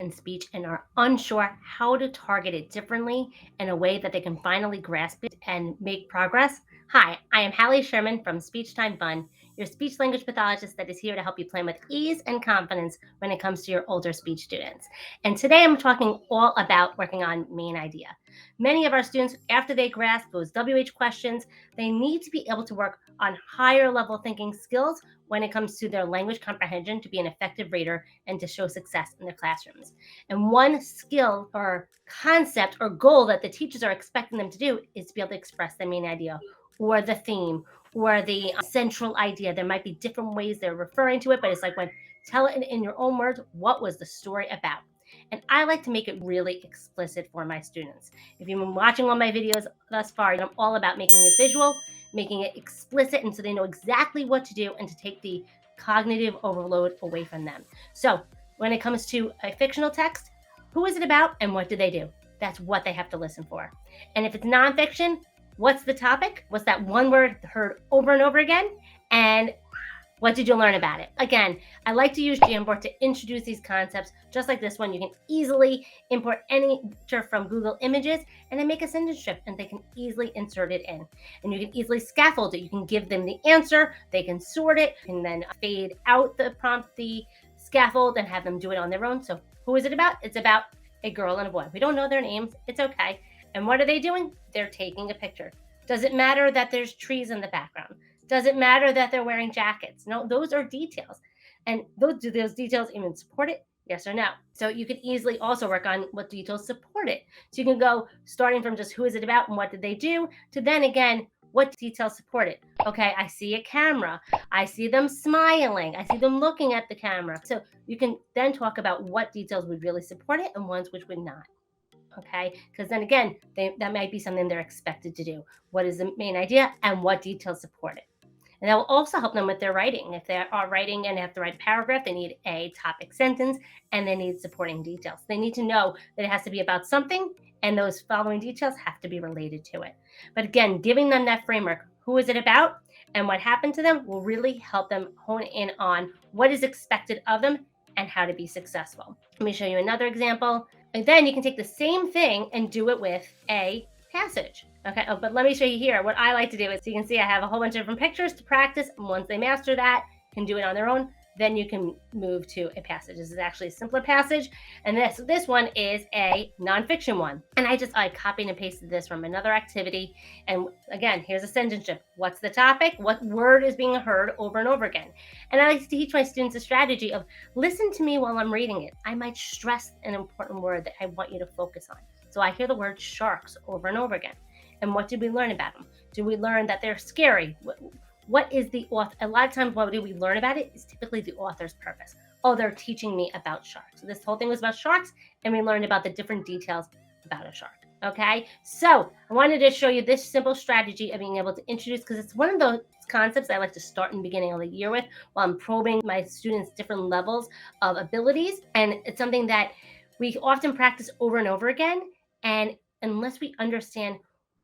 in speech and are unsure how to target it differently in a way that they can finally grasp it and make progress? Hi, I am Hallie Sherman from Speech Time Fun, your speech language pathologist that is here to help you plan with ease and confidence when it comes to your older speech students. And today I'm talking all about working on main idea. Many of our students, after they grasp those WH questions, they need to be able to work on higher level thinking skills when it comes to their language comprehension to be an effective reader and to show success in their classrooms. And one skill or concept or goal that the teachers are expecting them to do is to be able to express the main idea or the theme or the central idea. There might be different ways they're referring to it, but it's like when tell it in your own words, what was the story about? And I like to make it really explicit for my students. If you've been watching all my videos thus far, I'm all about making it visual, making it explicit, and so they know exactly what to do and to take the cognitive overload away from them. So when it comes to a fictional text, who is it about and what do they do? That's what they have to listen for. And if it's nonfiction, what's the topic? What's that one word heard over and over again? And what did you learn about it? Again, I like to use Jamboard to introduce these concepts, just like this one. You can easily import any picture from Google Images and then make a sentence strip, and they can easily insert it in. And you can easily scaffold it. You can give them the answer, they can sort it, and then fade out the prompt, the scaffold, and have them do it on their own. So who is it about? It's about a girl and a boy. We don't know their names. It's okay. And what are they doing? They're taking a picture. Does it matter that there's trees in the background? Does it matter that they're wearing jackets? No, those are details. And do those details even support it? Yes or no? So you can easily also work on what details support it. So you can go starting from just who is it about and what did they do to then again, what details support it? Okay, I see a camera. I see them smiling. I see them looking at the camera. So you can then talk about what details would really support it and ones which would not. Okay, because then again, that might be something they're expected to do. What is the main idea and what details support it? And that will also help them with their writing. If they are writing and have to write a paragraph, they need a topic sentence and they need supporting details. They need to know that it has to be about something and those following details have to be related to it. But again, giving them that framework, who is it about and what happened to them, will really help them hone in on what is expected of them and how to be successful. Let me show you another example. And then you can take the same thing and do it with a passage. Okay, but let me show you here. What I like to do is, so you can see I have a whole bunch of different pictures to practice. And once they master that, can do it on their own, then you can move to a passage. This is actually a simpler passage. And this one is a nonfiction one. And I copied and pasted this from another activity. And again, here's a sentence strip. What's the topic? What word is being heard over and over again? And I like to teach my students a strategy of listen to me while I'm reading it. I might stress an important word that I want you to focus on. So I hear the word sharks over and over again. And what did we learn about them? Did we learn that they're scary? What is the author? A lot of times what do we learn about it is typically the author's purpose. Oh, they're teaching me about sharks. So this whole thing was about sharks, and we learned about the different details about a shark. Okay, so I wanted to show you this simple strategy of being able to introduce, because it's one of those concepts I like to start in the beginning of the year with while I'm probing my students' different levels of abilities. And it's something that we often practice over and over again. And unless we understand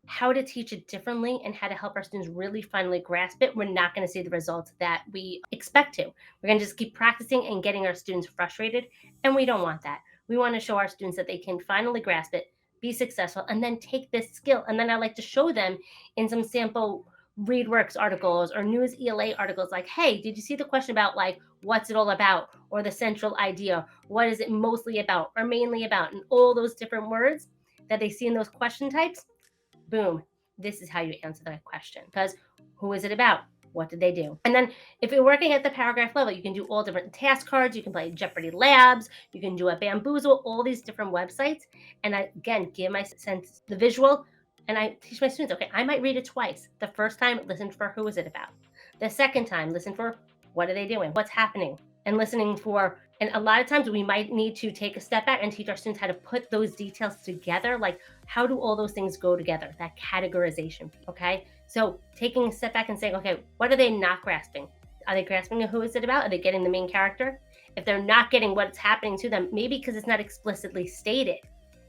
how to teach it differently and how to help our students really finally grasp it, we're not going to see the results that we expect to. We're going to just keep practicing and getting our students frustrated, and we don't want that. We want to show our students that they can finally grasp it, be successful, and then take this skill. And then I like to show them in some sample ReadWorks articles or News ELA articles like, hey, did you see the question about like, what's it all about? Or the central idea? What is it mostly about or mainly about? And all those different words that they see in those question types. Boom, this is how you answer that question. Because who is it about? What did they do? And then if you're working at the paragraph level, you can do all different task cards. You can play Jeopardy Labs. You can do a Bamboozle, all these different websites. And I, again, give my sense the visual. And I teach my students, okay, I might read it twice. The first time, listen for who is it about. The second time, listen for what are they doing? What's happening? And listening for, and a lot of times we might need to take a step back and teach our students how to put those details together. Like, how do all those things go together? That categorization, okay? So taking a step back and saying, okay, what are they not grasping? Are they grasping who is it about? Are they getting the main character? If they're not getting what's happening to them, maybe because it's not explicitly stated.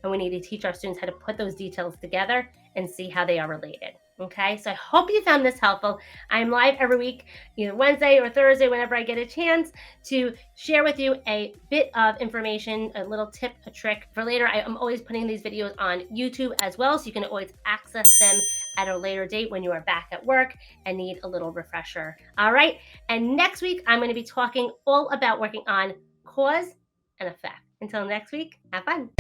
And we need to teach our students how to put those details together and see how they are related. Okay, so I hope you found this helpful. I'm live every week, either Wednesday or Thursday, whenever I get a chance to share with you a bit of information, a little tip, a trick for later. I'm always putting these videos on YouTube as well, so you can always access them at a later date when you are back at work and need a little refresher. All right, and next week, I'm going to be talking all about working on cause and effect. Until next week, have fun.